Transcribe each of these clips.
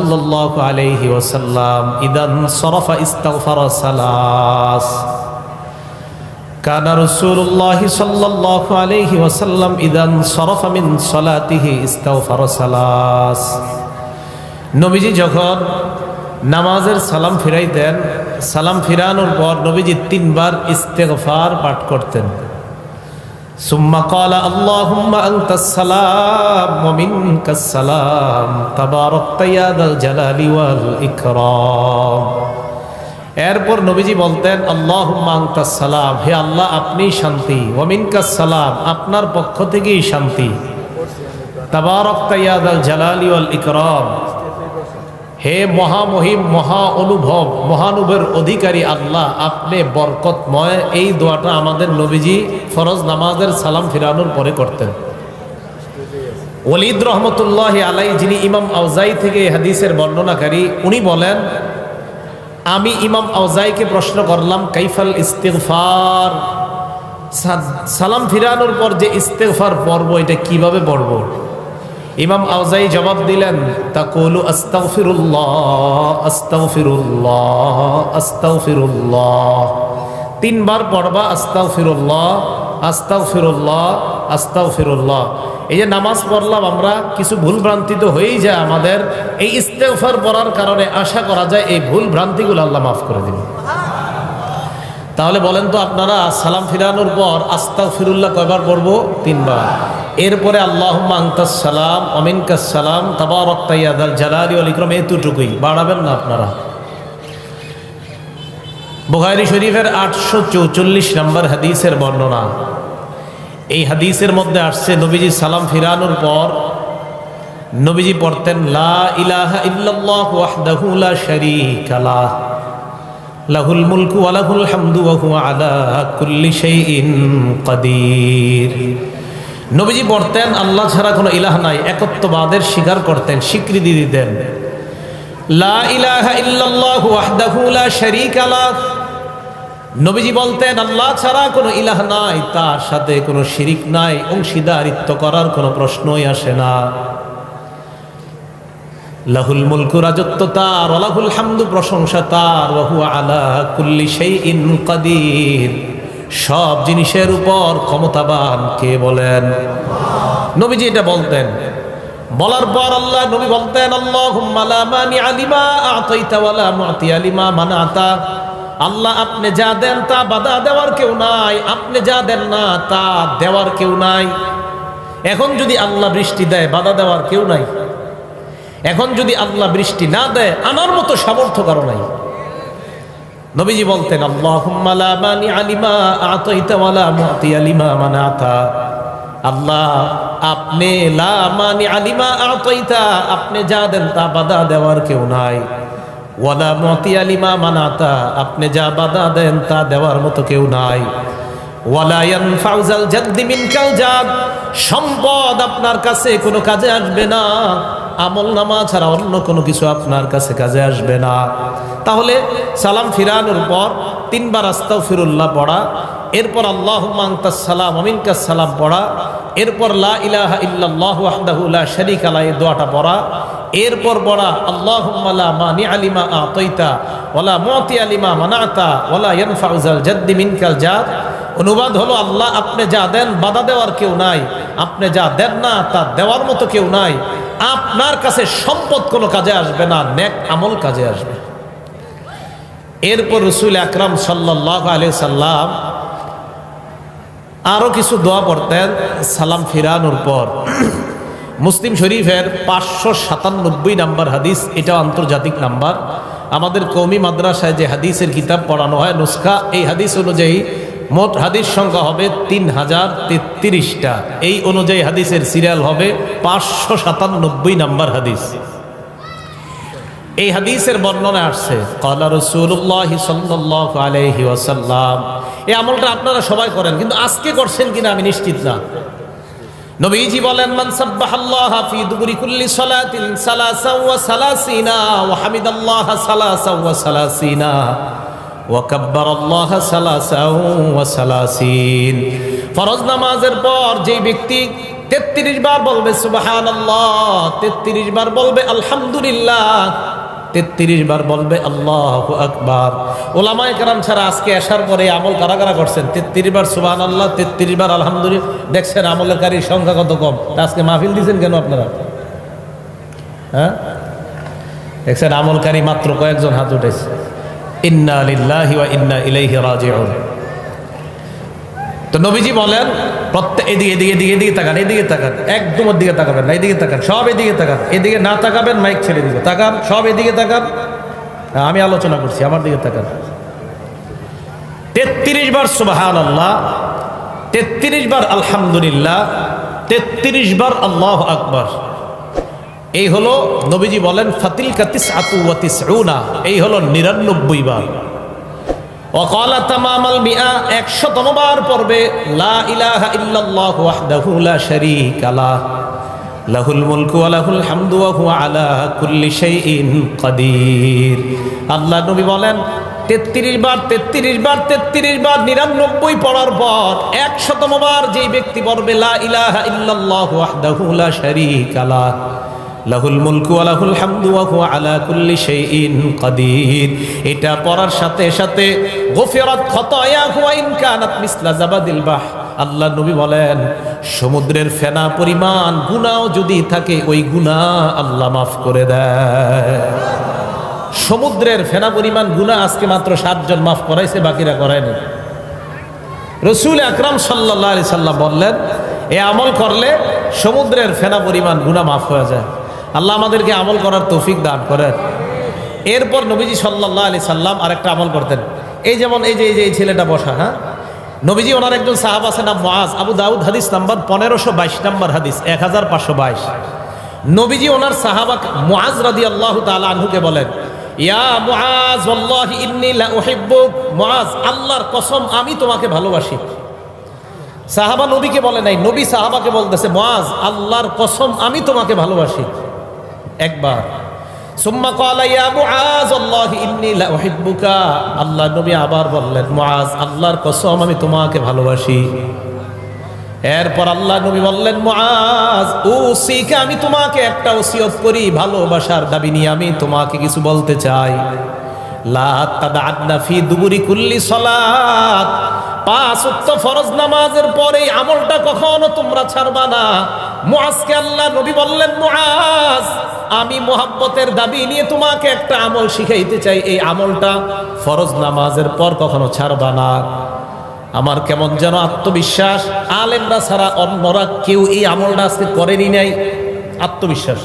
সাল্লাল্লাহু আলাইহি ওয়াসাল্লাম ইদান সরাফা ইস্তাগফারা সালাস। কানা রাসূলুল্লাহ সাল্লাল্লাহু আলাইহি ওয়াসাল্লাম ইদান সরাফা মিন সালাতিহি ইস্তাগফারা সালাস। নবীজি যখন নামাজের সালাম ফিরাইতেন, সালাম ফিরানোর পর নবীজি 3 বার ইস্তেগফার পাঠ করতেন। সুম্মা ক্বালা আল্লাহুম্মা আনতাস সালাম ওয়া মিনকাস সালাম তাবারাকতা ইয়া যাল জালালি ওয়াল ইকরাম। এরপর নবীজি বলতেন আল্লাহুম্মা আনতাস সালাম, হে আল্লাহ আপনি শান্তি, ওয়া মিনকাস সালাম আপনার পক্ষ থেকেই শান্তি, তাবারাকতা ইয়া যাল জালালি ওয়াল ইকরাম, হে মহামহিম মহা অনুভব মহানুভের অধিকারী আল্লাহ আপনি বরকতময়। এই দোয়াটা আমাদের নবীজি ফরজ নামাজের সালাম ফিরানোর পরে করতেন। ওয়ালিদ রহমতুল্লাহ আলাই, যিনি ইমাম আউজাই থেকে হাদিসের বর্ণনাকারী, উনি বলেন আমি ইমাম আউজাইকে প্রশ্ন করলাম কাইফাল ইস্তিগফার, সালাম ফিরানোর পর যে ইস্তিগফার পড়ব এটা কিভাবে পড়ব? ইমাম আউজাই জবাব দিলেন তাকুলু আস্তাগফিরুল্লাহ আস্তাগফিরুল্লাহ আস্তাগফিরুল্লাহ, 3 বার পড়বা আস্তাগফিরুল্লাহ আস্তাগফিরুল্লাহ আস্তাগফিরুল্লাহ। এই যে নামাজ পড়লাম আমরা, কিছু ভুল ভ্রান্তি তো হয়েই যায় আমাদের, এই ইস্তেগফার পড়ার কারণে আশা করা যায় এই ভুল ভ্রান্তিগুলো আল্লাহ মাফ করে দিবেন। তাহলে বলেন তো আপনারা সালাম ফিরানোর পর আস্তাগফিরুল্লাহ কয়বার পড়ব? 3 বার। এরপরে আল্লাহুম্মা আনতাস সালাম ওয়া মিনকাস সালাম তাবারাকতা ইয়া যাল জালালি ওয়াল ইকরাম, এতটুকুই, বাড়াবেন না আপনারা। বুখারী শরীফের 844 নম্বর হাদিসের বর্ণনা। এই হাদিসের মধ্যে আসছে নবীজি সালাম ফিরানোর পর নবীজি পড়তেন লা ইলাহা ইল্লাল্লাহু ওয়াহদাহু লা শারীকা লাহ লাহুল মুলকু ওয়া লাহুল হামদু ওয়া হুয়া আলা কুল্লি শাইইন কাদির। নবীজি পড়তেন আল্লাহ ছাড়া কোনো ইলাহ নাই, একত্ববাদের স্বীকার করতেন, স্বীকৃতি দিতেন। লা ইলাহা ইল্লাল্লাহু ওয়াহদাহু লা শারীকা লাহ, নবীজি বলতেন আল্লাহ ছাড়া কোনো ইলাহ নাই, তার সাথে কোনো শিরিক নাই, অংশীদারিত্ব করার কোনো প্রশ্নই আসে না। লাহুল মুলকু, রাজত্ব তার, ওয়া লাহুল হামদু, প্রশংসা তার, ওয়া হুয়া আলা কুল্লি শাইইন কাদির, সব জিনিসের উপর ক্ষমতাবান কে বলেন? নবীজি এটা বলতেন। বলার পর আল্লাহ নবী বলতেন আল্লাহুম্মা লা মানিআ লিমা আ'তাইতা ওয়া লা মু'তিয়া লিমা মানা'তা, আল্লাহ আপনি যা দেন তা বাধা দেওয়ার কেউ নাই, আপনি যা দেন না তা দেওয়ার কেউ নাই। এখন যদি আল্লাহ বৃষ্টি দেয় বাধা দেওয়ার কেউ নাই, এখন যদি আল্লাহ বৃষ্টি না দেয় আনার মতো সামর্থ্য কারো নাই। নবীজি বলতেন আল্লাহুম্মা লা মানিআ লিমা আ'তাইতা ওয়া লা মু'তিয়া লিমা মানা'তা, আল্লাহ আপনি লা মানিআ লিমা আ'তাইতা, আপনি যা দেন তা বাধা দেওয়ার কেউ নাই, ওয়া লা মু'তিয়া লিমা মানা'তা, আপনি যা বাধা দেন তা দেওয়ার মতো কেউ নাই। ওয়া লা ইয়ানফা'ু যাল জাদ্দি মিনকাল জাদ, সম্পদ আপনার কাছে কোনো কাজে আসবে না, আমল নামা ছাড়া অন্য কোনো কিছু আপনার কাছে কাজে আসবে না। তাহলে সালাম ফিরানোর পর 3 বার আস্তাগফিরুল্লাহ পড়া, এরপর আল্লাহুম্মা আনতাস সালাম ওয়া মিনকাস সালাম পড়া, এরপর লা ইলাহা ইল্লাল্লাহু ওয়াহদাহু লা শারীকা লাহু, এই দোয়াটা পড়া, এরপর পড়া আল্লাহুম্মা লা মানিআ লিমা আ'তাইতা ওয়া লা মু'তিয়া লিমা মানা'তা ওয়া লা ইয়ানফা'ু যাল জাদ্দি মিনকাল জাদ। অনুবাদ হলো আল্লাহ আপনি যা দেন বাধা দেওয়ার কেউ নাই, আপনি যা দেন না তা দেওয়ার মতো কেউ নাই, আপনার কাছে সম্পদ কোনো কাজে আসবে না, নেক আমল কাজে আসবে। এরপর রাসূল আকরাম সাল্লাল্লাহু আলাইহি সাল্লাম আরো কিছু দোয়া পড়তেন সালাম ফিরানোর পর। মুসলিম শরীফের 597 নম্বর হাদিস, এটা আন্তর্জাতিক নাম্বার। আমাদের কওমি মাদ্রাসায় যে হাদিসের কিতাব পড়ানো হয় নুসখা, এই হাদিস অনুযায়ী মোট হাদিস সংখ্যা হবে 3033টা। এই অনুযায়ী হাদিসের সিরিয়াল হবে 597 নম্বর হাদিস। এই হাদিসের বর্ণনা আসছে ক্বালা রাসূলুল্লাহ সাল্লাল্লাহু আলাইহি ওয়াসাল্লাম। এই আমলটা আপনারা সবাই করেন, কিন্তু আজকে করছেন কিনা আমি নিশ্চিত না। নবীজি বলেন মান সাব্বাহাল্লাহা ফি দুবুরি কুল্লি সালাতিন সালাসাও ওয়া সালাসিনা ওয়া হামিদাল্লাহা সালাসাও ওয়া সালাসিনা ওয়া কাব্বারাল্লাহা সালাসাও ওয়া সালাসিন। ফরজ নামাজের পর যে ব্যক্তি 33 বার বলবে সুবহানাল্লাহ, 33 বার বলবে আলহামদুলিল্লাহ, 33 বার বলবে আল্লাহু আকবার। ওলামায়ে কেরাম ছাড়া আজকে আসার পরে আমল কারা কারা করছেন? 33 বার সুবহানাল্লাহ, 33 বার আলহামদুলিল্লাহ। দেখছেন আমলকারীর সংখ্যা কত কম। আজকে মাহফিল দিয়েছেন কেন আপনারা? হ্যাঁ, দেখছেন আমলকারী মাত্র কয়েকজন হাত উঠেছে। ইন্না লিল্লাহি ওয়া ইন্না ইলাইহি রাজিউন। তো নবীজি বলেন প্রত্যেক এদিকে এদিকে এদিকে এদিকে তাকান, এদিকে তাকান, একদম ওর দিকে তাকাবেন না, এদিকে তাকান, সব এদিকে তাকান, এদিকে না তাকাবেন মাইক ছেড়ে দিবে, তাকান, সব এদিকে তাকান। আমি আলোচনা করছি, আমার দিকে তাকান। 33 বার সুবহানাল্লাহ, 33 বার আলহামদুলিল্লাহ, 33 বার আল্লাহু আকবার। এই হলো নবীজি বলেন ফাতিলকা তিসআতু ওয়া তিসউনা, এই হলো 99 বার। ওয়াকালা তামামাল মিআ, 100তম বার পড়বে লা ইলাহা ইল্লাল্লাহু ওয়াহদাহু লা শারীকা লাহ, লাহুল মুলকু ওয়া লাহুল হামদু ওয়া হুয়া আলা কুল্লি শাইইন কাদির। আল্লাহ নবী বলেন 33 বার 33 বার 33 বার 99 পড়ার পর 100তম বার যেই ব্যক্তি পড়বে লা ইলাহা ইল্লাল্লাহু ওয়াহদাহু লা শারীকা লাহ, লাহুল মুলকু ওয়া লাহুল হামদু ওয়া হুয়া আলা কুল্লি শাইইন কাদির, এটা পড়ার সাথে সাথে গফিরাত খাতায়াহু ওয়া ইন কানাত মিসলা জাবাদিল বাহ। আল্লাহ নবী বলেন সমুদ্রের ফেনা পরিমাণ গুনাহ যদি থাকে ওই গুনাহ আল্লাহ মাফ করে দেয়। সমুদ্রের ফেনা পরিমাণ গুনাহ আজকে মাত্র 7 জন মাফ করাইছে, বাকিরা করায়নি। রাসূল আকরাম সাল্লাল্লাহু আলাইহি সাল্লাম বললেন এই আমল করলে সমুদ্রের ফেনা পরিমাণ গুনাহ মাফ হয়ে যায়। আল্লাহ আমাদেরকে আমল করার তৌফিক দান করেন। এরপর নবীজি সাল্লাল্লাহু আলাইহি সাল্লাম আরেকটা আমল করতেন। এই যেমন এই যে এই ছেলেটা বসা, হ্যাঁ, নবীজি ওনার একজন সাহাবা আছে নাম মুআজ, আবু দাউদ হাদিস নাম্বার 1522 নম্বর হাদিস, 1522। নবীজি ওনার সাহাবা মুআজ রাদিয়াল্লাহু তাআলা আনহুকে বলেন ইয়া মুআজ ওয়াল্লাহি ইন্নী লা উহিব্বুক, মুআজ আল্লাহর কসম আমি তোমাকে ভালোবাসি। সাহাবা নবীকে বলে নাই, নবী সাহাবাকে বলতেছে মুআজ আল্লাহর কসম আমি তোমাকে ভালোবাসি। একবার সুম্মা ক্বালা ইয়া মুআজ ওয়াল্লাহি ইন্নী লা উহিব্বুকা, আল্লাহ নবী আবার বললেন মুআজ আল্লাহর কসম আমি তোমাকে ভালোবাসি। এরপর আল্লাহ নবী বললেন মুআজ উসিকা, আমি তোমাকে একটা ওসিয়ত করি, ভালোবাসার দাবি নিয়ে আমি তোমাকে কিছু বলতে চাই। লা তাদআন্না ফি দুবুরি কুল্লি সালাত, 5 ওয়াক্ত ফরজ নামাজের পরে এই আমলটা কখনো তোমরা ছাড়বা না। মুআজকে আল্লাহ নবী বললেন মুআজ আমি মোহাব্বতের দাবি নিয়ে তোমাকে একটা আমল শিখাইতে চাই, এই আমলটা ফরজ নামাজের পর কখনো ছাড়বা না। আমার কেমন যেন আত্মবিশ্বাস, আলেমরা ছাড়া অন্যরা কেউ এই আমলটা আজকে করেনি নাই। আত্মবিশ্বাস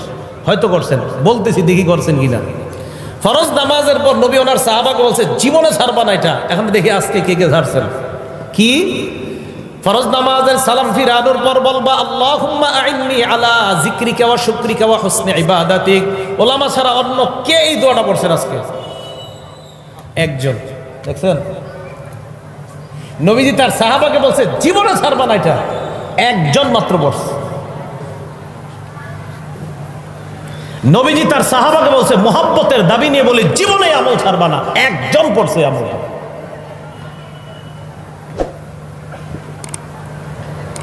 হয়তো করছেন, বলতেছি দেখি করছেন কিনা। ফরজ নামাজের পর নবী ওনার সাহাবাকে বলছে জীবনে ছাড়বা না এটা। এখন দেখি আজকে কে কে ছাড়ছেন। কি ফরজ নামাজের সালাম ফিরানোর পর বলবা আল্লাহুম্মা আইন্নি আলা যিকরিকা ওয়া শুকরিকা ওয়া হুসনি ইবাদাতিক। ওলামা ছাড়া অন্য কে এই দোয়াটা পড়ছেন আজকে? একজন। দেখছেন নবীজি তার সাহাবাকে বলছে জীবনে ছাড়বা না এটা, একজন মাত্র পড়ছে। নবীজি তার সাহাবাকে বলছে মোহাব্বতের দাবি নিয়ে বলে জীবনে আমল ছাড়বা না, একজন পড়ছে আমল।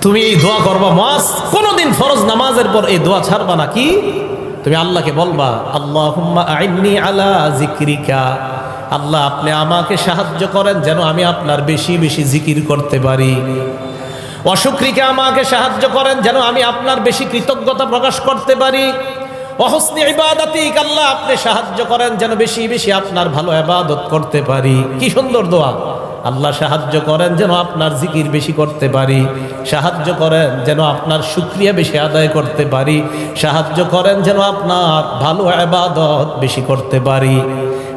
তুমি এই দোয়া করবা মুআজ, কোনদিন ফরজ নামাজের পর এই দোয়া ছাড়বা না। কি তুমি আল্লাহকে বলবা আল্লাহুম্মা আইন্নি আলা যিকরিকা, আল্লাহ আপনি আমাকে সাহায্য করেন যেন আমি আপনার বেশি বেশি জিকির করতে পারি। ওয়া শুকরিকা, আমাকে সাহায্য করেন যেন আমি আপনার বেশি কৃতজ্ঞতা প্রকাশ করতে পারি। ওয়া হুসনি ইবাদাতিক, আল্লাহ আপনি সাহায্য করেন যেন বেশি বেশি আপনার ভালো ইবাদত করতে পারি। কি সুন্দর দোয়া। আল্লাহ সাহায্য করেন যেন আপনার জিকির বেশি করতে পারি, সাহায্য করেন যেন আপনার শুকরিয়া বেশি আদায় করতে পারি, সাহায্য করেন যেন আপনার ভালো ইবাদত বেশি করতে পারি।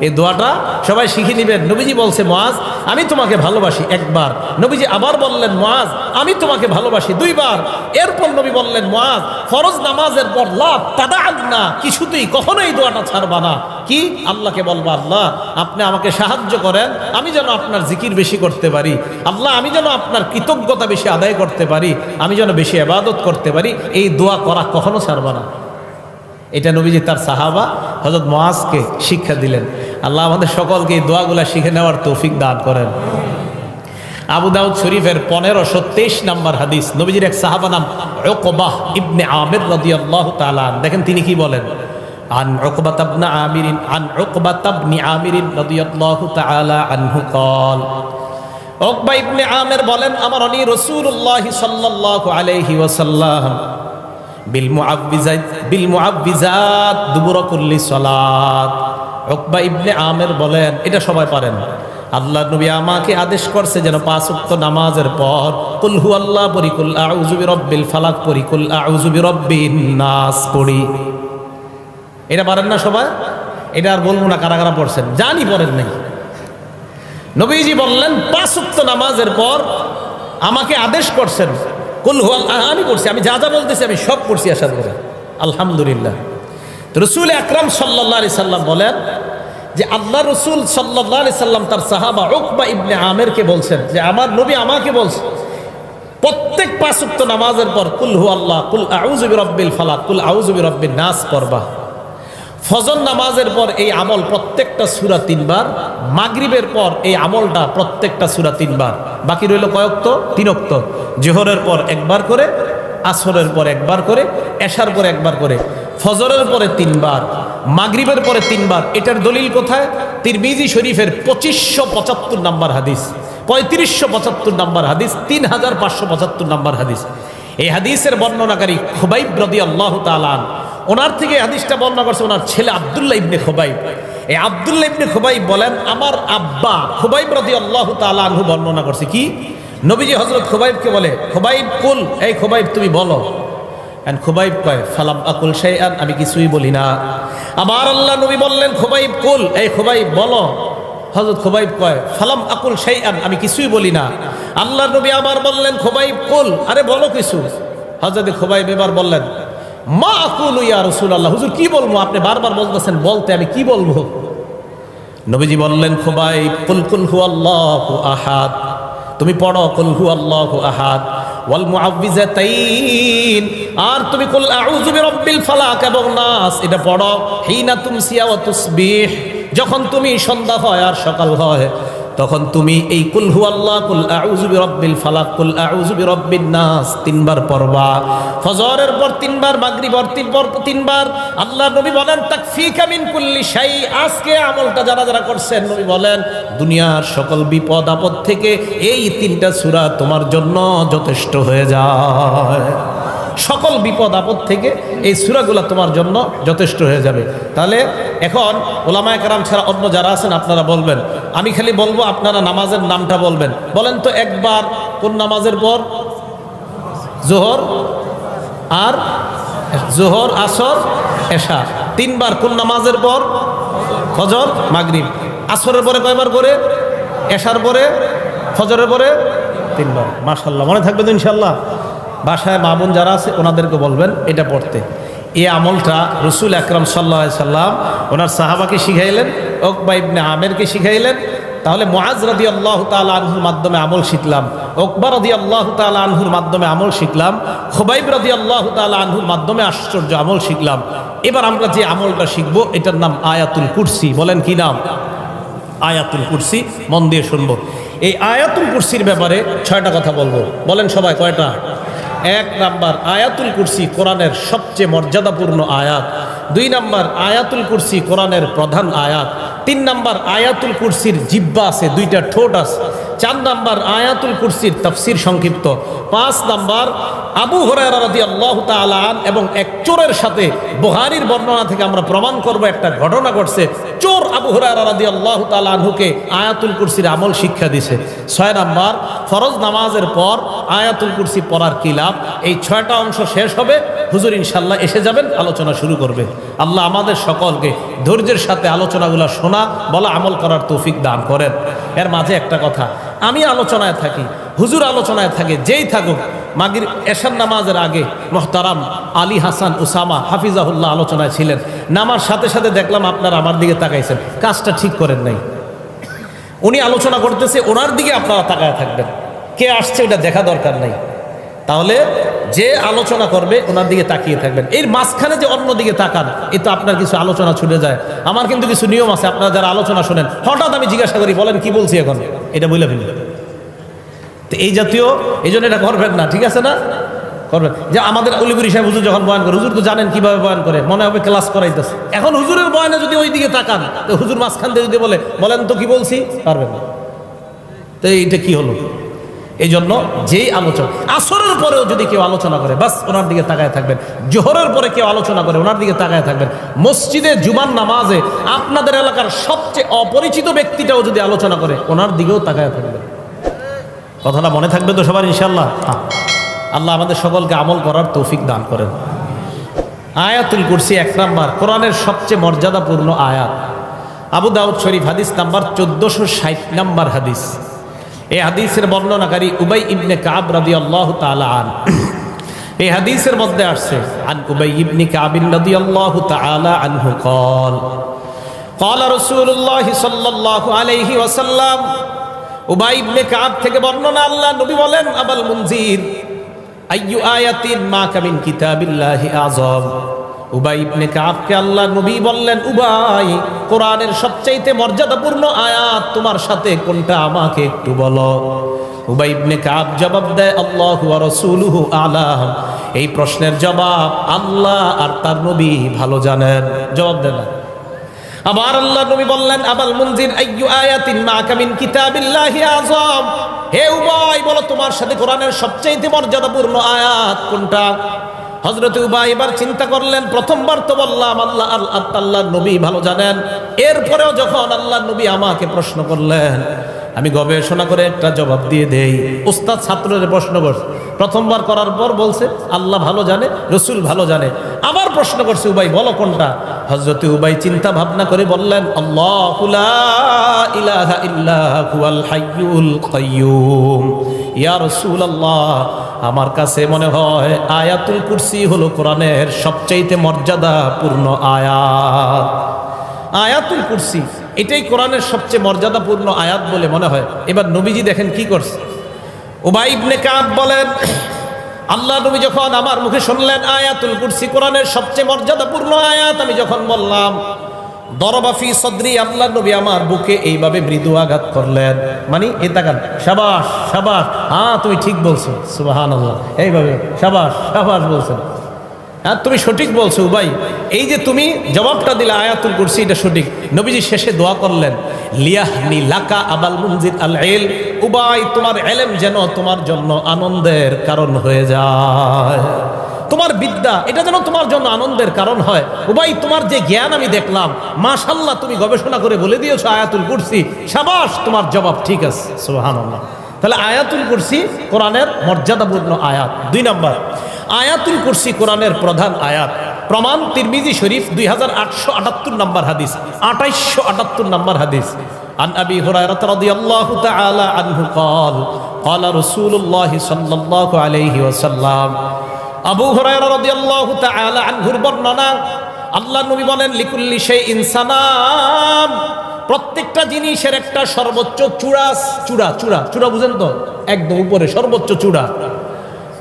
এই দোয়াটা সবাই শিখে নেবেন। নবীজি বলছে মুআজ আমি তোমাকে ভালোবাসি, একবার। নবীজি আবার বললেন মুআজ আমি তোমাকে ভালোবাসি, 2 বার। এরপর নবী বললেন মুআজ ফরজ নামাজের পর লা তাদআন্না, কিছুতেই কখনো এই দোয়াটা ছাড়বা না। কি আল্লাহকে বলবা আল্লাহ আপনি আমাকে সাহায্য করেন আমি যেন আপনার জিকির বেশি করতে পারি, আল্লাহ আমি যেন আপনার কৃতজ্ঞতা বেশি আদায় করতে পারি, আমি যেন বেশি ইবাদত করতে পারি। এই দোয়া করা কখনো ছাড়বা না। এটা নবীজি তার সাহাবা হযরত মুআজকে শিক্ষা দিলেন। আল্লাহ আমাদের সকলকে এই দোয়াগুলা শিখে নেওয়ার তৌফিক দান করেন। আবু দাউদ শরীফের 1523 নম্বর হাদিস, নবীজির এক সাহাবা নাম উকবাহ ইবনে আমির রাদিয়াল্লাহু তাআলা, দেখেন তিনি কি বলেন। عن عقبة بن عامر رضي الله تعالى عنه قال উকবা ইবনে আমির বলেন, আমারনি রাসূলুল্লাহ সাল্লাল্লাহু আলাইহি ওয়াসাল্লাম বিল মুআব্বিজাত দুবুর কুল্লি সালাত। উকবা ইবনে আমির বলেন, এটা সবাই পারেন, আল্লাহ নবী আমাকে আদেশ করছে যেন 5 ওয়াক্ত নামাজের পর কুল হুয়াল্লাহ পড়ি, কুল আউযু বিরাব্বিল ফালাক পড়ি, কুল আউযু বিরাব্বিন নাস পড়ি। এটা পারেন না সবাই? এটা আর বলবো না কারা কারা পড়ছেন, জানি পড়েন নাই। নবীজি বললেন 5 ওয়াক্ত নামাজের পর আমাকে আদেশ করছেন, কুল হুয়াল্লাহ, আমি পড়ছি, আমি যা যা বলতেছি আমি সব পড়ছি আসার পরে, আলহামদুলিল্লাহ। তো রাসূল আকরাম সাল্লাল্লাহু আলাইহি সাল্লাম বলেন যে আল্লাহ রাসূল সাল্লাল্লাহু আলাইহি সাল্লাম তার সাহাবা উকবা ইবনে আমিরকে বলছেন যে আমার নবী আমাকে বলছে প্রত্যেক 5 ওয়াক্ত নামাজের পর কুল হুয়াল্লাহ, কুল আউযু বিরাব্বিল ফালাক, কুল আউযু বিরাব্বিন নাস পড়বা। ফজর নামাজের পর এই আমল প্রত্যেকটা সূরা 3 বার, মাগরিবের পর এই আমলটা প্রত্যেকটা সূরা 3 বার, বাকি রইল কয় ওয়াক্ত? 3 ওয়াক্ত। জোহরের পর একবার করে, আসরের পর একবার করে, এশার পর একবার করে, ফজরের পরে 3 বার, মাগরিবের পরে 3 বার। এটার দলিল কোথায়? তিরমিজি শরীফের 2575 নম্বর হাদিস, 3575 নম্বর হাদিস, 3575 নম্বর হাদিস। এই হাদিসের বর্ণনাকারী খুবাইব রাদিয়াল্লাহু তাআলা, ওনার থেকে হাদিসটা বর্ণনা করছে ওনার ছেলে আব্দুল্লাহ ইবনে খুবাইব। এই আব্দুল্লাহ ইবনে খুবাইব বলেন, আমার আব্বা খুবাইব রাদিয়াল্লাহু তাআলা আনহু বর্ণনা করছে কি, নবীজি হযরত খুবাইবকে বলে, খুবাইব কুল, এই খুবাইব তুমি বলো। এন্ড খুবাইব কয় ফালাম আকুল শাইআন, আমি কিছুই বলি না। আমার আল্লাহ নবী বললেন খুবাইব কুল, এই খুবাইব বলো। হযরত খুবাইব কয় ফালাম আকুল শাইআন, আমি কিছুই বলি না। আল্লাহ নবী আবার বললেন খুবাইব কুল, আরে বলো কিছু। হযরত খুবাইব এবার বললেন মা আকুলু ইয়া রাসূলুল্লাহ, হুজুর কি বলবো, আপনি বারবার বলতেছেন বলতে, আমি কি বলবো? নবীজি বললেন খুবাইব কুল কুল হুয়াল্লাহু আহাদ, তুমি পড়ো কুল হুয়াল্লাহু আহাদ, ওয়াল মুআউযিজাতাইন, আর তুমি কুল আউযু বিরাব্বিল ফালাক এবং নাস এটা পড়ো। হিনা তুমসিয়া ওয়া তুসবিহ, যখন তুমি সন্ধ্যা হয় আর সকাল হয় তখন তুমি এই কুল হুয়াল্লাহ, কুল আউযু বিরাব্বিল ফালাক, কুল আউযু বিরাব্বিন নাস 3 বার পড়বা। ফজরের পর 3 বার, মাগরিবের পর 3 বার। আল্লাহ নবী বলেন তাকফিকা মিন কুল্লি শাই, আজকে আমলটা যারা যারা করছেন নবী বলেন দুনিয়ার সকল বিপদ আপদ থেকে এই 3টা সূরা তোমার জন্য যথেষ্ট হয়ে যায়। সকল বিপদ আপদ থেকে এই সূরাগুলো তোমার জন্য যথেষ্ট হয়ে যাবে। তাহলে এখন ওলামায়ে কেরাম ছাড়া অন্য যারা আছেন আপনারা বলবেন, আমি খালি বলবো, আপনারা নামাজের নামটা বলবেন। বলেন তো একবার কোন নামাজের পর? জোহর আর জোহর, আসর, এশা। 3 বার কোন নামাজের পর? ফজর, মাগরিব। আসরের পরে কয়বার করে? এশার পরে, ফজরের পরে 3 বার। মাশাআল্লাহ, মনে থাকবে তো ইনশাআল্লাহ। বাসায় মা বোন যারা আছে ওনাদেরকে বলবেন এটা পড়তে। এই আমলটা রাসূল আকরাম সাল্লাল্লাহু আলাইহি সাল্লাম ওনার সাহাবাকে শিখাইলেন, উকবা ইবনে আমিরকে শিখাইলেন। তাহলে মুআজ রাদিয়াল্লাহু তাআলা আনহুর মাধ্যমে আমল শিখলাম, উকবা রাদিয়াল্লাহু তাআলা আনহুর মাধ্যমে আমল শিখলাম, খুবাইব রাদিয়াল্লাহু তাআলা আনহুর মাধ্যমে আশ্চর্য আমল শিখলাম। এবার আমরা যে আমলটা শিখব এটার নাম আয়াতুল কুরসি। বলেন কি নাম? আয়াতুল কুরসি। মন দিয়ে শুনবো। এই আয়াতুল কুরসির ব্যাপারে 6টা কথা বলবো। বলেন সবাই কয়টা? 1 নাম্বার, আয়াতুল কুরসি কোরআনের সবচেয়ে মর্যাদাপূর্ণ আয়াত। 2 নাম্বার, আয়াতুল কুরসি কোরআনের প্রধান আয়াত। 3 নাম্বার, আয়াতুল কুরসির জিহ্বা আছে, 2টা ঠোঁট আছে। 4 নাম্বার, আয়াতুল কুরসির তাফসীর সংক্ষিপ্ত। 5 নাম্বার, আবু হুরায়রা রাদিয়াল্লাহু তাআলা আনহু এবং এক চোরের সাথে বুখারীর বর্ণনা থেকে আমরা প্রমাণ করব একটা ঘটনা ঘটছে। চোর আবু হুরায়রা রাদিয়াল্লাহু তাআলা আনহুকে আয়াতুল কুরসির আমল শিক্ষা দিয়েছে। 6 নাম্বার, ফরজ নামাজের পর আয়াতুল কুরসি পড়ার কি লাভ। এই 6টা অংশ শেষ হবে, হুজুর ইনশাআল্লাহ এসে যাবেন, আলোচনা শুরু করবে। আল্লাহ আমাদের সকলকে ধৈর্যের সাথে আলোচনাগুলো শোনা, বলা, আমল করার তৌফিক দান করেন। এর মাঝে একটা কথা, আমি আলোচনায় থাকি, হুজুর আলোচনায় থাকে, যেই থাকুক, মাগরিব এশার নামাজের আগে মোহতারাম আলী হাসান উসামা হাফিজাহুল্লাহ আলোচনায় ছিলেন। নামার সাথে সাথে দেখলাম আপনারা আমার দিকে তাকাইছেন, কাজটা ঠিক করেন নাই। উনি আলোচনা করতেছে, ওনার দিকে আপনারা তাকায় থাকবেন, কে আসছে এটা দেখা দরকার নাই। তাহলে যে আলোচনা করবে ওনার দিকে তাকিয়ে থাকবেন। এর মাঝখানে যে অন্য দিকে তাকান, এ তো আপনার কিছু আলোচনা ছুটে যায়। আমার কিন্তু কিছু নিয়ম আছে, আপনারা যারা আলোচনা শোনেন হঠাৎ আমি জিজ্ঞাসা করি বলেন কি বলছি এখন, এটা বলে ফেলি। তো এই জাতীয়, এই জন্য এটা করবেন না, ঠিক আছে না? করবেন যে আমাদের অলিপুরি সাহেব হুজুর যখন বয়ান করে, হুজুর তো জানেন কিভাবে বয়ান করে, মনে হবে ক্লাস করাইতেছে। এখন হুজুরের বয়ানে যদি ওই দিকে তাকান, তো হুজুর মাঝখান দিয়ে যদি বলেন তো কি বলছি, পারবেন না। তো এইটা কি হলো? এই জন্য যেই আলোচনা, আসরের পরেও যদি কেউ আলোচনা করে, বাস ওনার দিকে তাকায় থাকবেন। জোহরের পরে কেউ আলোচনা করে, ওনার দিকে তাকায় থাকবেন। মসজিদে জুমার নামাজে আপনাদের এলাকার সবচেয়ে অপরিচিত ব্যক্তিটাও যদি আলোচনা করে, ওনার দিকেও তাকায় থাকবেন। কথাটা মনে থাকবে তো সবার ইনশাআল্লাহ? হ্যাঁ, আল্লাহ আমাদের সকলকে আমল করার তৌফিক দান করেন। আয়াতুল কুরসি 1 নাম্বার, কোরআনের সবচেয়ে মর্যাদাপূর্ণ আয়াত। আবু দাউদ শরীফ হাদিস নাম্বার 1460 নাম্বার হাদিস। এই হাদিসের বর্ণনাকারী উবাই ইবনে কাব রাদিয়াল্লাহু তাআলা আন। এই হাদিসের মধ্যে আসছে, আন উবাই ইবনে কাব রাদিয়াল্লাহু তাআলা আনহু قال قال رسول الله صلى الله عليه وسلم। উবাই ইবনে কাব থেকে বর্ণনা, আল্লাহ নবী বলেন, আবাল মুনজির আইয়ু আয়াতিন মা কামিন কিতাবিল্লাহি আযম। উবাই ইবনে কাবকে আল্লাহ নবী বললেন, উবাই, কোরআনের সবচাইতে মর্যাদাপূর্ণ আয়াত তোমার সাথে কোনটা আমাকে একটু বলো। উবাই ইবনে কাব জবাব দেয়, আল্লাহু ওয়া রাসূলুহু আ'লাম। এই প্রশ্নের জবাব আল্লাহ আর তার নবী ভালো জানেন। জবাব দেন। আবার আল্লাহ নবী বললেন, আবাল মুনজির আইয়ু আয়াতিন মা'কা মিন কিতাবিল্লাহি আযম। হে উবাই, বলো তোমার সাথে কোরআনের সবচাইতে মর্যাদাপূর্ণ আয়াত কোনটা? হযরত উবাই এবার চিন্তা করলেন, প্রথমবার তো বললাম আল্লাহ আল্লাহর নবী ভালো জানেন। এরপরেও যখন আল্লাহর নবী আমাকে প্রশ্ন করলেন, আমি গবেষণা করে একটা জবাব দিয়ে দেই। উস্তাদ ছাত্রদের প্রশ্ন করছে, প্রথমবার করার পর বলছে আল্লাহ ভালো জানে, রসুল ভালো জানে। আবার প্রশ্ন করছে, উবাই বলো কোনটা? হযরত উবাই চিন্তা ভাবনা করে বললেন, আল্লাহু লা ইলাহা ইল্লা হুয়াল হাইয়ুল কাইয়্যুম। ইয়া রাসূলুল্লাহ, আমার কাছে মনে হয় আয়াতুল কুরসি হলো কোরআনের সবচাইতে মর্যাদাপূর্ণ আয়াত। আয়াতুল কুরসি এটাই কোরআনের সবচেয়ে মর্যাদাপূর্ণ আয়াত বলে মনে হয়। এবার নবীজি দেখেন কি করছে। উবাই ইবনে কাব বলেন, আল্লাহ নবী যখন আমার মুখে শুনলেন আয়াতুল কুরসি কোরআনের সবচেয়ে মর্যাদাপূর্ণ আয়াত, আমি যখন বললাম, দরবা ফি সদরি, আল্লাহ নবী আমার বুকে এইভাবে মৃদু আঘাত করলেন। মানে এ তাকান, শাবাশ শাবাশ, হ্যাঁ তুমি ঠিক বলছো, সুবহানাল্লাহ, এইভাবে শাবাশ শাবাশ বলছেন, হ্যাঁ তুমি সঠিক বলছো উবাই। এই যে তুমি জবাবটা দিলে আয়াতুল কুরসি, এটা সঠিক। নবীজি শেষে দোয়া করলেন, লিয়াহনি লাকা আবাল মুনজির আল ইলম। উবাই, তোমার ইলম যেন তোমার জন্য আনন্দের কারণ হয়ে যায়। তোমার বিদ্যা এটা যেন তোমার জন্য আনন্দের কারণ হয়। উবাই, তোমার যে জ্ঞান আমি দেখলাম, মাশাআল্লাহ, তুমি গবেষণা করে বলে দিয়েছো আয়াতুল কুরসি, শাবাশ, তোমার জবাব ঠিক আছে, সুবহানাল্লাহ। তাহলে আয়াতুল কুরসি কোরআনের মর্যাদাপূর্ণ আয়াত। 2 নাম্বার, আয়াতুল কুরসি কোরআনের প্রধান আয়াত। প্রমাণ তিরমিজি শরীফ 2878 নম্বর হাদিস, 2878 নম্বর হাদিস। আন আবি হুরায়রা রাদিয়াল্লাহু তাআলা আনহু قال قال رسول الله صلى الله عليه وسلم। আবু হুরায়রা রাদিয়াল্লাহু তাআলা আনহুর বর্ণনা, আল্লাহর নবী বলেন, লিকুল্লি শাইইন সানাম। প্রত্যেকটা জিনিসের একটা সর্বোচ্চ চূড়া, চূড়া চূড়া চূড়া বুঝেন তো, একদম উপরে সর্বোচ্চ চূড়া।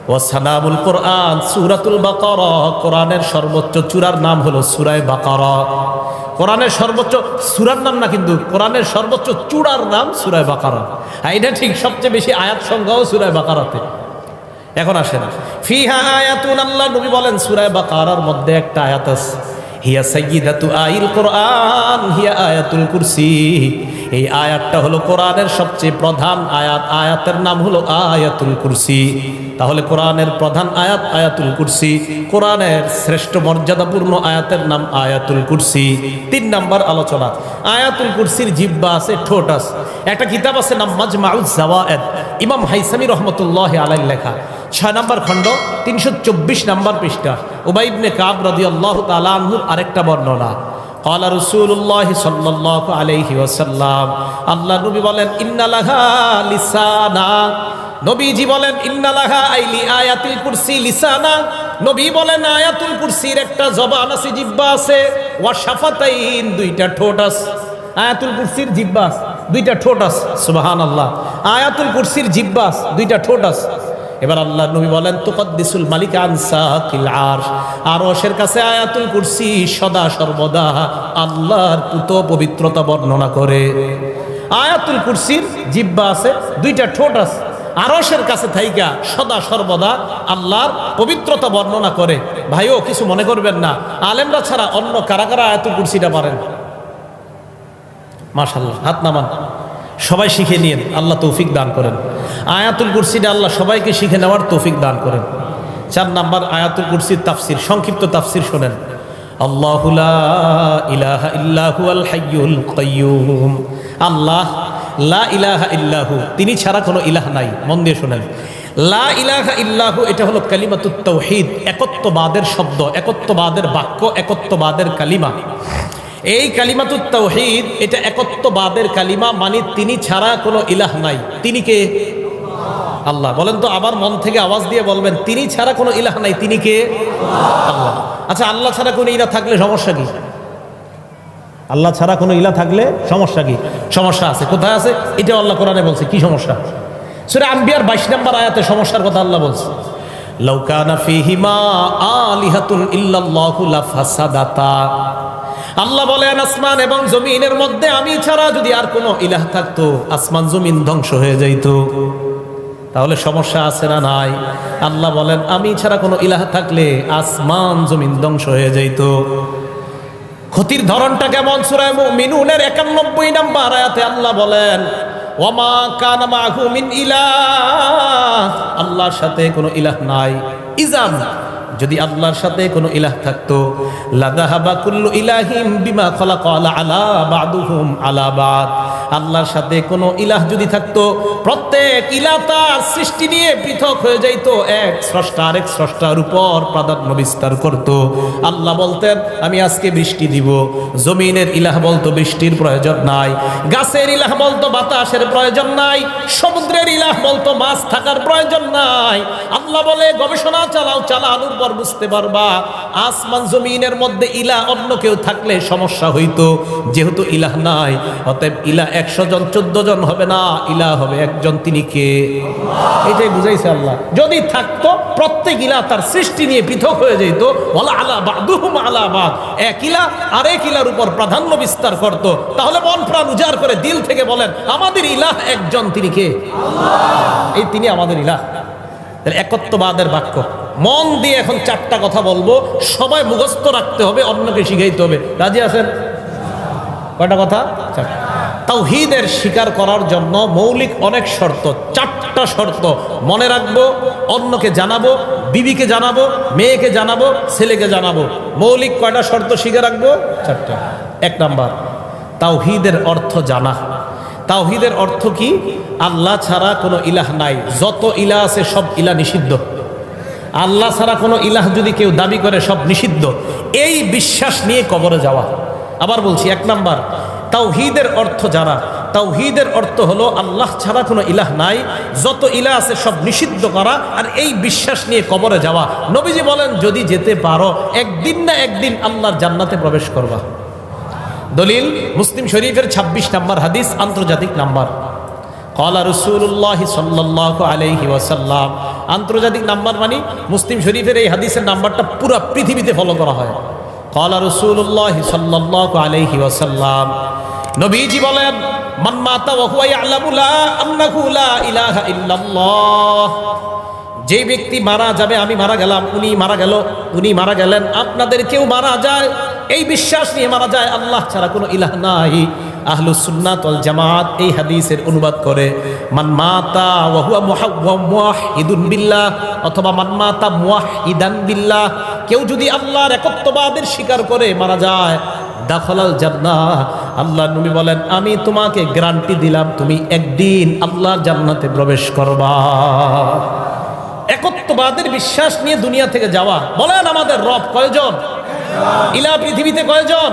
ওয়াসানামুল কোরআন সূরাতুল বাকারা, কোরআনের সর্বোচ্চ চূড়ার নাম হলো সূরা বাকারা। কোরআনের সর্বোচ্চ সূরার নাম না, কিন্তু কোরআনের সর্বোচ্চ চূড়ার নাম সূরা বাকারা। এটা ঠিক, সবচেয়ে বেশি আয়াত সংখ্যাও সূরা বাকারাতে। এখন আসেন, ফিহা আয়াতুন, আল্লাহ নবী বলেন সূরা বাকারার মধ্যে একটা আয়াত আছে, হিয়া সাইয়্যিদাতু আইল কোরআন হিয়া আয়াতুল কুরসি। এই আয়াতটা হলো কোরআনের সবচেয়ে প্রধান আয়াত, আয়াতের নাম হলো আয়াতুল কুরসি। তাহলে কোরআনের প্রধান আয়াত আয়াতুল কুরসি, কোরআনের শ্রেষ্ঠ মর্যাদাপূর্ণ আয়াতের নাম আয়াতুল কুরসি। 3 নাম্বার আলোচনা, আয়াতুল কুরসির জিহ্বা আছে, ঠোঁট আছে। একটা কিতাব আছে নাম মাজমাউজ জাওয়ায়েদ, ইমাম হাইসামি রহমতুল্লাহ আলাইহি লেখা, 6 নম্বর খণ্ড, 324 নম্বর পৃষ্ঠা। উবাই ইবনে কাব রাদিয়াল্লাহু তাআলা আনহুর আরেকটা বর্ণনা, قال رسول الله صلى الله عليه وسلم। আল্লাহ নবী বলেন, ইন্না লাহা লিসানা। নবীজি বলেন, ইন্না লাহা আইলি আয়াতুল কুরসি লিসানা। নবী বলেন, আয়াতুল কুরসির একটা জবান আছে, জিহ্বা আছে, ওয়া শাফাতাইন, 2টা ঠোঁট আছে। আয়াতুল কুরসির জিহ্বা আছে, 2টা ঠোঁট আছে, সুবহানাল্লাহ। আয়াতুল কুরসির জিহ্বা আছে, 2টা ঠোঁট আছে। এবার আল্লাহ নবী বলেন, তুকদ্দিসুল মালিক আন সাকিল আরশ। আরশের কাছে আয়াতুল কুরসি সদা সর্বদা আল্লাহর পুত পবিত্রতা বর্ণনা করে। আয়াতুল কুরসির জিহ্বা আছে, 2টা ঠোঁট আছে। আরশের কাছে থাইকা সদা সর্বদা আল্লাহর পবিত্রতা বর্ণনা করে। ভাইও কিছু মনে করবেন না, আলেমরা ছাড়া অন্য কারা কারা আয়াতুল কুরসিটা পারেন? মাশাআল্লাহ, হাত নামান। সবাই শিখে নিন, আল্লাহ তৌফিক দান করেন। আয়াতুল কুরসিটা আল্লাহ সবাইকে শিখে নেওয়ার তৌফিক দান করেন। 4 নাম্বার আয়াতুল কুরসির তাফসির, সংক্ষিপ্ত তাফসির শোনেন। আল্লাহু লা ইলাহা ইল্লা হুয়াল হাইয়ুল কাইয়্যুম। আল্লাহ লা ইলাহা ইল্লাহু, তিনি ছাড়া কোনো ইলাহ নাই। মন দিয়ে শোনেন, লা ইলাহা ইল্লাহু এটা হলো কালিমাতুত তাওহীদ, একত্ববাদের শব্দ, একত্ববাদের বাক্য, একত্ববাদের কালিমা। এই কালিমাতুত তাওহীদ এটা একত্ববাদের কালিমা, মানে তিনি ছাড়া কোনো ইলাহ নাই। তিনি কে? আল্লাহ। বলেন তো আবার মন থেকে আওয়াজ দিয়ে বলবেন, তিনি ছাড়া কোনো ইলাহ নাই, তিনি কে? আল্লাহ। আচ্ছা, আল্লাহ ছাড়া কোনো ইলাহ থাকলে সমস্যা কি? আল্লাহ ছাড়া কোনো ইলাহ থাকলে সমস্যা কি? সমস্যা আছে। কোথায় আছে? এটা আল্লাহ কোরআনে বলছে। কি সমস্যা? সূরা আম্বিয়ার 22 নম্বর আয়াতে সমস্যার কথা আল্লাহ বলছে। লাউ কানা ফীহিমা আলিহাতুন ইল্লাল্লাহু লাফাসাদাতা। আল্লাহ বলেন, আসমান এবং জমিনের মধ্যে আমি ছাড়া যদি আর কোনো ইলাহ থাকতো, আসমান জমিন ধ্বংস হয়ে যাইত। তাহলে সমস্যা আছে না নাই? আল্লাহ বলেন, আমি ছাড়া কোনো ইলাহ থাকলে আসমান জমিন ধ্বংস হয়ে যাইত। ক্ষতির ধরনটা কেমন? সূরা মুমিনুনের 91 নম্বর আয়াতে আল্লাহ বলেন, ওয়ামা কানা মাহু মিন ইলাহ, আল্লাহর সাথে কোনো ইলাহ নাই। ইজাম, যদি আল্লাহর সাথে কোনো ইলাহ থাকতো, লাযাহাবা কুল্লু ইলাহিম বিমা খালাকা আলা বাদুহুম আলা বাদ। আল্লাহর সাথে কোনো ইলাহ যদি থাকতো, প্রত্যেক ইলাহ তার সৃষ্টি নিয়ে পৃথক হয়ে যাইত, এক স্রষ্টা আরেক স্রষ্টার উপর প্রাধান্য বিস্তার করত। আল্লাহ বলতেন, আমি আজকে বৃষ্টি দিব। জমিনের ইলাহ বলতো বৃষ্টির প্রয়োজন নাই, গাছের ইলাহ বলতো বাতাসের প্রয়োজন নাই, সমুদ্রের ইলাহ বলতো মাছ থাকার প্রয়োজন নাই। আল্লাহ বলে, গবেষণা চালাও, চালানোর পর বুঝতে পারবা আসমান জমিনের মধ্যে ইলাহ অন্য কেউ থাকলে সমস্যা হইতো। যেহেতু ইলাহ নাই, অতএব ইলাহ 100 জন 14 জন হবে না, ইলাহ হবে একজন, তিনি কে? এটাই বুঝাইছে আল্লাহ। যদি থাকতো, প্রত্যেক ইলাহ তার সৃষ্টি নিয়ে পৃথক হয়ে যেত। ওয়ালা আলা বাদুহুম আলা বাদ, এক ইলাহ আরেক ইলাহর উপর প্রাধান্য বিস্তার করত। তাহলে মন প্রাণ উজাড় করে দিল থেকে বলেন, আমাদের ইলাহ একজন, তিনি কে? আল্লাহ। এই তিনি আমাদের ইলাহ। একত্ববাদের বাক্য। মন দিয়ে এখন 4টা কথা বলবো, সবাই মুখস্থ রাখতে হবে, অন্যকে শিখাইতে হবে। রাজি আছেন? কয়টা কথা? 4টা। তাওহীদের স্বীকার করার জন্য মৌলিক অনেক শর্ত, 4টা শর্ত মনে রাখবো, অন্যকে জানাবো, বিবিকে জানাবো, মেয়েকে জানাবো, ছেলেকে জানাবো। মৌলিক কয়টা শর্ত শিখে রাখবো? 4টা। 1 নাম্বার, তাওহীদের অর্থ জানা। তাওহীদের অর্থ কি? আল্লাহ ছাড়া কোনো ইলাহ নাই, যত ইলাহ আছে সব ইলাহ নিষিদ্ধ। আল্লাহ ছাড়া কোনো ইলাহ যদি কেউ দাবি করে, সব নিষিদ্ধ। এই বিশ্বাস নিয়ে কবরে যাওয়া। আবার বলছি, 1 নাম্বার, তাওহীদের অর্থ জানা। তাওহীদের অর্থ হলো আল্লাহ ছাড়া কোনো ইলাহ নাই, যত ইলাহ আছে সব নিষিদ্ধ করা, আর এই বিশ্বাস নিয়ে কবরে যাওয়া। নবীজি বলেন, যদি যেতে পারো, একদিন না একদিন আল্লাহর জান্নাতে প্রবেশ করবা। দলিল মুসলিম শরীফের 26 নম্বর হাদিস, আন্তর্জাতিক নাম্বার। ক্বালা রাসূলুল্লাহ সাল্লাল্লাহু আলাইহি ওয়াসাল্লাম। আন্তর্জাতিক নাম্বার মানে মুসলিম শরীফের এই হাদিসের নাম্বারটা পুরো পৃথিবীতে ফলো করা হয়। ক্বালা রাসূলুল্লাহ সাল্লাল্লাহু আলাইহি ওয়াসাল্লাম, নবীজি বলেন, মান মাতা ওয়া হুয়া ইয়ালামু লা আন্নাহু লা ইলাহা ইল্লাল্লাহ। যে ব্যক্তি মারা যাবে, আমি মারা গেলাম, উনি মারা গেল, উনি মারা গেলেন, আপনাদের কেউ মারা যায়, এই বিশ্বাস নিয়ে মারা যায় আল্লাহ ছাড়া কোনো ইলাহ নাই। আহলুস সুন্নাত ওয়াল জামাত এই হাদিসের অনুবাদ করে, মান মাতা ওয়া হুয়া মুওয়াহহিদুন বিল্লাহ, অথবা মান মাতা মুওয়াহহিদান বিল্লাহ। কেউ যদি আল্লাহর একত্ববাদের স্বীকার করে মারা যায়, দাখালাল জান্নাহ। আল্লাহর নবী বলেন, আমি তোমাকে গ্যারান্টি দিলাম, তুমি একদিন আল্লাহর জান্নাতে প্রবেশ করবা। একত্ববাদের বিশ্বাস নিয়ে দুনিয়া থেকে যাওয়া। বলেন, আমাদের রব কয়জন? ইলাহ পৃথিবীতে কয়জন?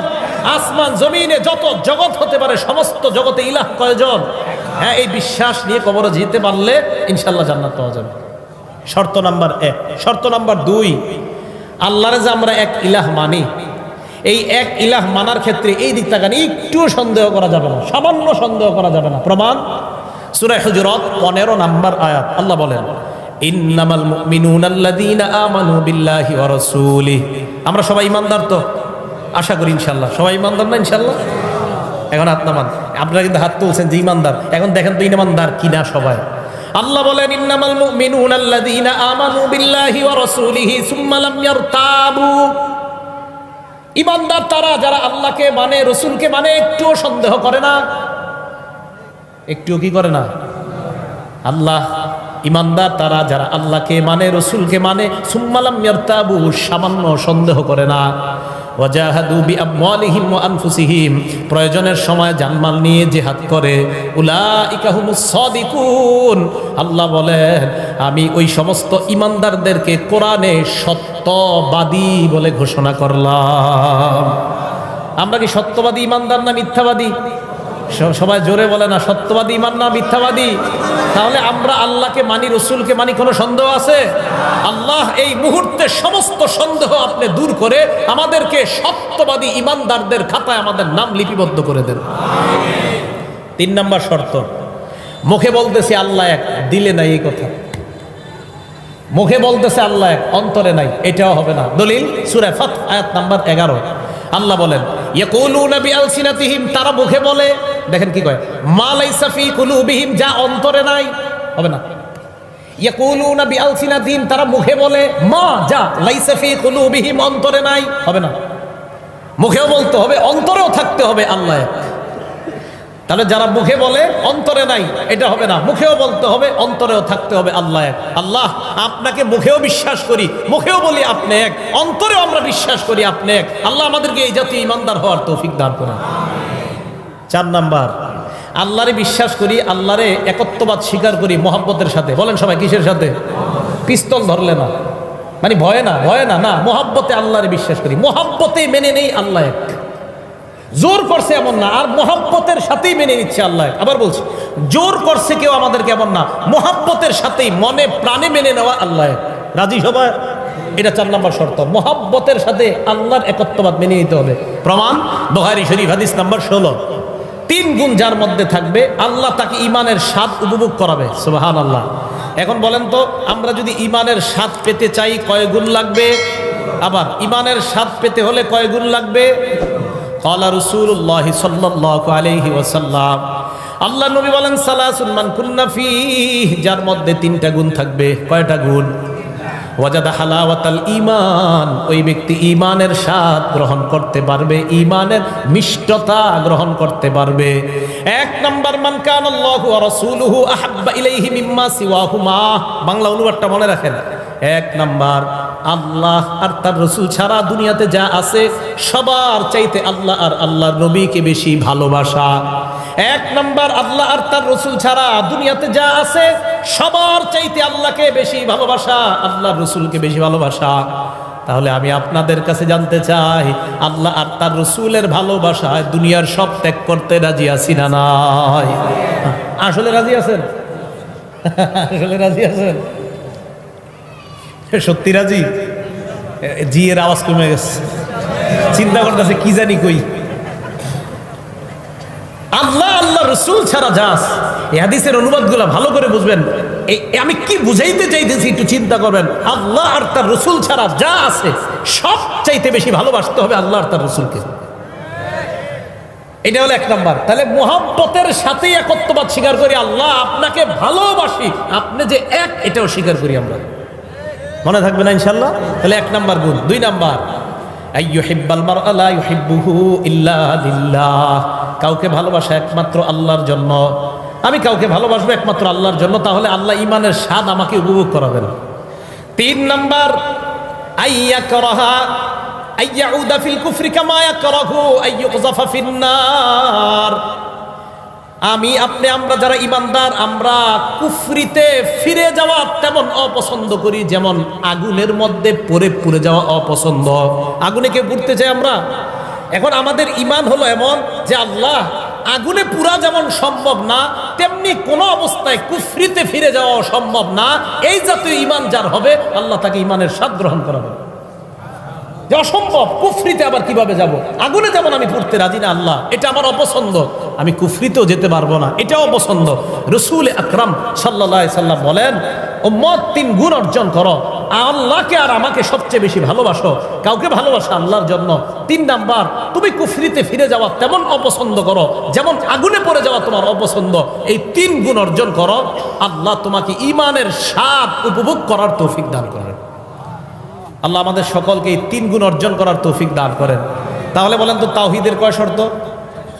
আসমান জমিনে যত জগৎ হতে পারে, সমস্ত জগতে ইলাহ কয়জন? হ্যাঁ, এই বিশ্বাস নিয়ে কবরে যেতে পারলে ইনশাআল্লাহ জান্নাত পাওয়া যাবে। শর্ত নাম্বার 1। শর্ত নাম্বার 2, আল্লাহরে যে আমরা এক ইলাহ মানি, এই এক ইলাহ মানার ক্ষেত্রে এই দিক তাকান, একটুও সন্দেহ করা যাবে না, সামান্য সন্দেহ করা যাবে না। প্রমাণ সূরা হুজুরাত 15 নম্বর আয়াত। আল্লাহ বলেন, ইন্নামাল মুমিনুনা আল্লাযীনা আমানু বিল্লাহি ওয়া রাসূলিহি। আমরা সবাই ইমানদার তো? আশা করি ইনশাআল্লাহ সবাই ইমানদার না? ইনশাআল্লাহ। এখন হাত নামান। আপনারা কিন্তু হাত তুলছেন যে ইমানদার, এখন দেখেন তো ইমানদার কিনা সবাই। আল্লাহ বলেন ইন্নামাল মুমিনুনা আল্লাযীনা আমানু বিল্লাহি ওয়া রাসূলিহি সুম্মা লাম ইয়ারতাবু। ঈমানদার তারা যারা আল্লাহকে মানে, রাসূলকে মানে, একটুও সন্দেহ করে না। একটুও কি করে না? আল্লাহ ঈমানদার তারা যারা আল্লাহকে মানে, রাসূলকে মানে, সুম্মা লাম ইয়ারতাবু, সামান্য সন্দেহ করে না। ওয়াজাহাদু বিআমওয়ালিহিম ওয়া আনফুসিহিম, প্রয়োজনের সময় জানমাল নিয়ে জিহাদ করে। উলাইকা হুমুস সাদিকুন, আল্লাহ বলেন আমি ওই সমস্ত ঈমানদারদেরকে কোরআনে সত্যবাদী বলে ঘোষণা করলাম। আমরা কি সত্যবাদী ঈমানদার না মিথ্যাবাদী? সবাই জোরে বলে না, সত্যবাদী ঈমান না মিথ্যাবাদী? তাহলে আমরা আল্লাহকে মানি, রাসূলকে মানি, কোনো সন্দেহ আছে? আল্লাহ এই মুহূর্তে সমস্ত সন্দেহ আপনি দূর করে আমাদেরকে সত্যবাদী ঈমানদারদের খাতায় আমাদের নাম লিপিবদ্ধ করে দেন। 3 নম্বর শর্ত, মুখে বলতেছি আল্লাহ এক, দিলে নাই এই কথা। মুখে বলতেছে আল্লাহ এক, অন্তরে নাই, এটাও হবে না। দলিল সূরা ফাত আয়াত নাম্বার 11। আল্লাহ বলেন ইয়াকুলুনা বিআলসিনাতিহিম, তারা মুখে বলে, দেখেন কি কয়, মা লাইসা ফি কুলুবিহিম, যা অন্তরে নাই, হবে না। ইয়াকুলুনা বিআলসিনাতিহিম, তারা মুখে বলে, মা যা লাইসা ফি কুলুবিহিম, অন্তরে নাই, হবে না। মুখেও বলতে হবে, অন্তরেও থাকতে হবে আল্লাহ এক। তাহলে যারা মুখে বলে অন্তরে নাই, এটা হবে না। মুখেও বলতে হবে, অন্তরেও থাকতে হবে আল্লাহ এক। আল্লাহ আপনাকে মুখেও বিশ্বাস করি, মুখেও বলি আপনি এক, অন্তরেও আমরা বিশ্বাস করি আপনি এক। আল্লাহ আমাদেরকে এই জাতীয় ঈমানদার হওয়ার তৌফিক দান করুন। 4 নাম্বার, আল্লাহরে বিশ্বাস করি, আল্লাহরে একত্ববাদ স্বীকার করি মহব্বতের সাথে। বলেন সবাই, কিসের সাথে? পিস্তল ধরলে না, মানে ভয়ে না, ভয়ে না, না, মহব্বতে আল্লাহরে বিশ্বাস করি, মহব্বতে মেনে নেই আল্লাহ এক। জোর করছে এমন না, আর মহব্বতের সাথেই মেনে নিচ্ছে আল্লাহ। আবার বলছি, জোর করছে কেউ আমাদেরকে এমন না, মহব্বতের সাথেই মনে প্রাণে মেনে নেওয়া আল্লাহ। রাজি সবাই? এটা 4 নম্বর শর্ত, মহব্বতের সাথে আল্লাহর একত্ববাদ মেনে নিতে হবে। প্রমাণ বুখারী শরীফ হাদিস নাম্বার 16। 3 গুণ যার মধ্যে থাকবে আল্লাহ তাকে ঈমানের স্বাদ উপভোগ করাবে। সুবহানাল্লাহ। এখন বলেন তো, আমরা যদি ঈমানের স্বাদ পেতে চাই কয় গুণ লাগবে? আবার ঈমানের স্বাদ পেতে হলে কয় গুণ লাগবে? ক্বালা রাসূলুল্লাহ সাল্লাল্লাহু আলাইহি ওয়াসাল্লাম, আল্লাহ নবী বলেন সালাসুন মান কুন্না ফীহি, যার মধ্যে 3টা গুণ থাকবে। কয়টা গুণ? ওয়াজাদা হালাওয়াতাল ঈমান, ওই ব্যক্তি ঈমানের স্বাদ গ্রহণ করতে পারবে, ঈমানের মিষ্টতা গ্রহণ করতে পারবে। 1 নাম্বার, মান কানাল্লাহু ওয়া রাসূলুহু আহাব্বা ইলাইহি মিম্মা সিওয়াহুমা। বাংলা অনুবাদটা মনে রাখেন। 1 নাম্বার, আল্লাহ আর তার রাসূল ছাড়া দুনিয়াতে যা আছে সবার চাইতে আল্লাহ আর আল্লাহর নবীকে বেশি ভালোবাসা। 1 নাম্বার, আল্লাহ আর তার রাসূল ছাড়া দুনিয়াতে যা আছে সবার চাইতে আল্লাহকে বেশি ভালোবাসা, আল্লাহর রাসূলকে বেশি ভালোবাসা। তাহলে আমি আপনাদের কাছে জানতে চাই, আল্লাহ আর তার রাসূলের ভালোবাসায় দুনিয়ার সব ত্যাগ করতে রাজি আছি না নাই? আসলে রাজি আছেন? আসলে রাজি আছেন? সত্যি রাজি? জি এর আওয়াজ কমে গেছে, চিন্তা করতেছে কি জানি কই। আল্লাহ আল্লাহ রাসূল ছাড়া যাস, এই হাদিসের অনুবাদগুলো ভালো করে বুঝবেন। আমি কি বুঝাইতে চাইতেছি একটু চিন্তা করবেন। আল্লাহ আর তার রাসূল ছাড়া যা আছে সব চাইতে বেশি ভালোবাসতে হবে আল্লাহ আর তার রাসূলকে। এটা হলো 1 নাম্বার। তাহলে মুহাব্বতের সাথে একত্ববাদ স্বীকার করি, আল্লাহ আপনাকে ভালোবাসি, আপনি যে এক, এটাও স্বীকার করি আমরা। মনে থাকবে না ইনশাআল্লাহ? তাহলে 1 নাম্বার গুণ। 2 নাম্বার, আইয়ুহিব্বাল মারআ লা ইউহিব্বুহু ইল্লা লিল্লাহ, কাউকে ভালোবাসা একমাত্র আল্লাহর জন্য। আমি কাউকে ভালোবাসবো একমাত্র আল্লাহর জন্য, তাহলে আল্লাহ ঈমানের স্বাদ আমাকে উপভোগ করাবেন। 3 নাম্বার, আইয়াকরাহা আইয়াউদা ফিল কুফরি কামা ইয়াকরাহু আইয়ুকযাফা ফিন নার। আমি আপনি আমরা যারা ঈমানদার, আমরা কুফরিতে ফিরে যাওয়া তেমন অপছন্দ করি যেমন আগুনের মধ্যে পুড়ে যাওয়া অপছন্দ। আগুনে কে পুড়তে চাই আমরা? এখন আমাদের ঈমান হলো এমন যে আল্লাহ আগুনে পুরা যেমন সম্ভব না, তেমনি কোন অবস্থায় কুফরিতে ফিরে যাওয়া সম্ভব না। এই জাতীয় ঈমান যার হবে, আল্লাহ তাকে ঈমানের স্বাদ গ্রহণ করাবে। যে অসম্ভব, কুফরিতে আবার কিভাবে যাব? আগুনে যেমন আমি পড়তে রাজি না আল্লাহ, এটা আমার অপছন্দ, আমি কুফরিতেও যেতে পারবো না, এটাও অপছন্দ। রাসূল আকরাম সাল্লাল্লাহু আলাইহি সাল্লাম বলেন, উম্মত 3 গুণ অর্জন করো, আল্লাহকে আর আমাকে সবচেয়ে বেশি ভালোবাসো, কাউকে ভালোবাসো আল্লাহর জন্য। 3 নাম্বার, তুমি কুফরিতে ফিরে যাওয়া তেমন অপছন্দ করো যেমন আগুনে পড়ে যাওয়া তোমার অপছন্দ, এই 3 গুণ অর্জন করো, আল্লাহ তোমাকে ঈমানের স্বাদ উপভোগ করার তৌফিক দান করেন। আল্লাহ আমাদের সকলকে এই 3 গুণ অর্জন করার তৌফিক দান করেন। তাহলে বলেন তো তাওহীদের কয় শর্ত?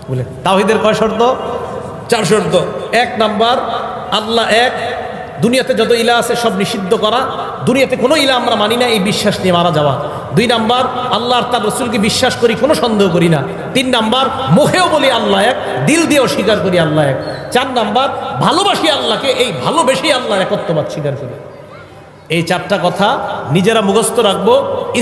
বলে তাওহীদের কয় শর্ত? 4 শর্ত। 1 নাম্বার, আল্লাহ এক, দুনিয়াতে যত ইলা আছে সব নিষিদ্ধ করা, দুনিয়াতে কোনো ইলা আমরা মানি না, এই বিশ্বাস নিয়ে মারা যাওয়া। 2 নাম্বার, আল্লাহ আর তার রসুলকে বিশ্বাস করি, কোনো সন্দেহ করি না। 3 নাম্বার, মুখেও বলি আল্লাহ এক, দিল দিয়েও স্বীকার করি আল্লাহ এক। 4 নাম্বার, ভালোবাসি আল্লাহকে, এই ভালোবেসেই আল্লাহর একত্ববাদ স্বীকার করি। এই 4টা কথা নিজেরা মুখস্থ রাখবো,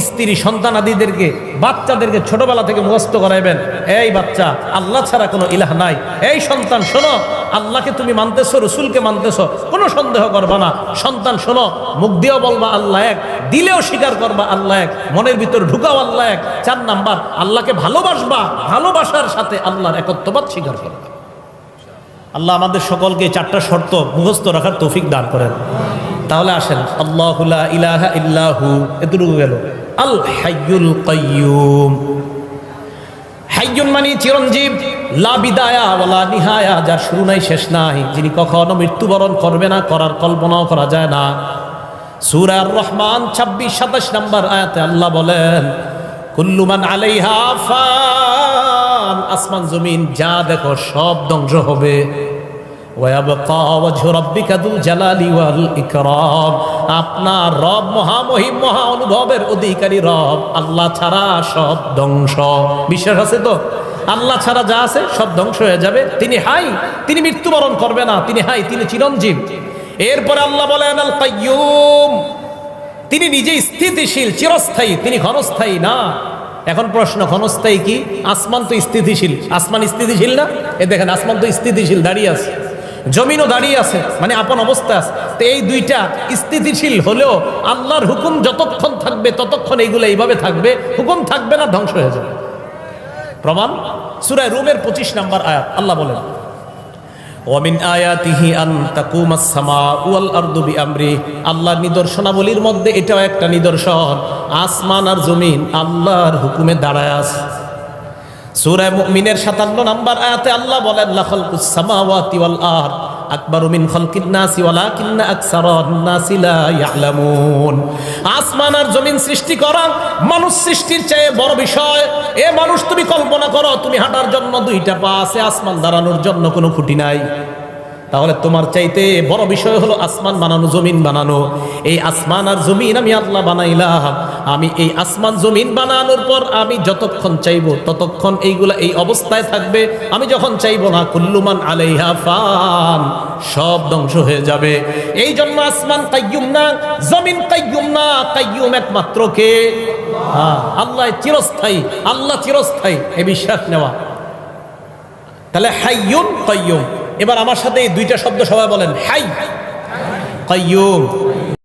স্ত্রী সন্তানাদিদেরকে, বাচ্চাদেরকে ছোটবেলা থেকে মুখস্থ করাইবেন। এই বাচ্চা, আল্লাহ ছাড়া কোনো ইলাহ নাই। এই সন্তান শোনো, আল্লাহকে তুমি মানতেছো, রসুলকে মানতেছো, কোনো সন্দেহ করবা না। সন্তান শোনো, মুখ দিয়েও বলবা আল্লাহ এক, দিলেও স্বীকার করবা আল্লাহ এক, মনের ভিতর ঢুকাও আল্লাহ এক। 4 নাম্বার, আল্লাহকে ভালোবাসবা, ভালোবাসার সাথে আল্লাহর একত্ববাদ স্বীকার করবা। আল্লাহ আমাদের সকলকে 4টা শর্ত মুখস্থ রাখার তৌফিক দান করেন। তাহলে আসেন, আল্লাহু লা ইলাহা ইল্লাহু, এতটুকু গেল। আল হাইয়ুল কাইয়ুম, হাইয়ুন মানে চিরঞ্জীব, লা বিদায়া ওয়ালা নিহায়া, যার শুরু নাই শেষ নাই, যিনি কখনো মৃত্যুবরণ করবে না, করার কল্পনাও করা যায় না। সূরা আর রহমান 26-27 নম্বর আয়াতে আল্লাহ বলেন, কুল্লু মান আলাইহা ফান, আসমান জমিন যা দেখো সব ধ্বংস হবে। ওয়ায়াবকা ওয়াজহু রাব্বিকা যুল জালালি ওয়াল ইকরাম, আপনার রব মহামহিম, মহা অনুভবের অধিকারী রব, আল্লাহ ছাড়া সব ধ্বংস। বিশ্বাস আছে তো? আল্লাহ ছাড়া যা আছে সব ধ্বংস হয়ে যাবে। তিনি হাই, তিনি মৃত্যুবরণ করবে না, তিনি হাই, তিনি চিরঞ্জীব। এরপরে আল্লাহ বলেন আল কাইয়ুম, তিনি নিজে স্থিতিশীল, চিরস্থায়ী, তিনি ক্ষণস্থায়ী না। এখন প্রশ্ন, ক্ষণস্থায়ী কি? আসমান তো স্থিতিশীল, আসমান স্থিতিশীল না? এ দেখেন, আসমান তো স্থিতিশীল, দাঁড়িয়ে আছে, জমিনও দাঁড়িয়ে আছে, মানে আপন অবস্থা আছে। তো এই 2টা স্থিতিশীল হলেও আল্লাহর হুকুম যতক্ষণ থাকবে ততক্ষণ এইগুলো এইভাবে থাকবে, হুকুম থাকবে না, ধ্বংস হয়ে যাবে। প্রমাণ সূরা রুমের 25 নম্বর আয়াত, আল্লাহ বলেন, ওয়ামিন আয়াতিহি আন তাকুমাস সামাউ ওয়াল আরদু বিআমরি, আল্লাহর নিদর্শনাবলীর মধ্যে এটাও একটা নিদর্শন, আসমান আর জমিন আল্লাহর হুকুমে দাঁড়ায় আছে। সূরা মুমিনের 57 নম্বর আয়াতে আল্লাহ বলেন, লা খালকুস সামাওয়াতি ওয়াল আরদ আকবারু মিন খালকিন নাসি ওয়ালাকিন্না আকসারান নাসি লা ইয়ালামুন, আসমান আর জমিন সৃষ্টি করা মানুষ সৃষ্টির চেয়ে বড় বিষয়। এ মানুষ, তুমি কল্পনা করো, তুমি হাঁটার জন্য 2টা পা আছে, আসমান দাঁড়ানোর জন্য কোনো খুঁটি নাই। তাহলে তোমার চাইতে বড় বিষয় হলো আসমান বানানো, জমিন বানানো। এই আসমান আর জমিন আমি আল্লাহ বানাইলাম। আমি এই আসমান জমিন বানানোর পর আমি যতক্ষণ চাইবো ততক্ষণ এইগুলা এই অবস্থায় থাকবে। আমি যখন চাইবো না, কুল্লুমান আলাইহা ফান, সব ধ্বংস হয়ে যাবে। এই জন্য আসমান কাইয়ুম না, জমিন কাইয়ুম না, কাইয়ুম একমাত্র কে? আল্লাহ চিরস্থায়ী, আল্লাহ চিরস্থায়ী, এই বিশ্বাস নেওয়া। তাহলে হাইয়ুন কাইয়ুম। এবার আমার সাথে এই 2টা শব্দ সবাই বলেন, হাই কাইয়ুম।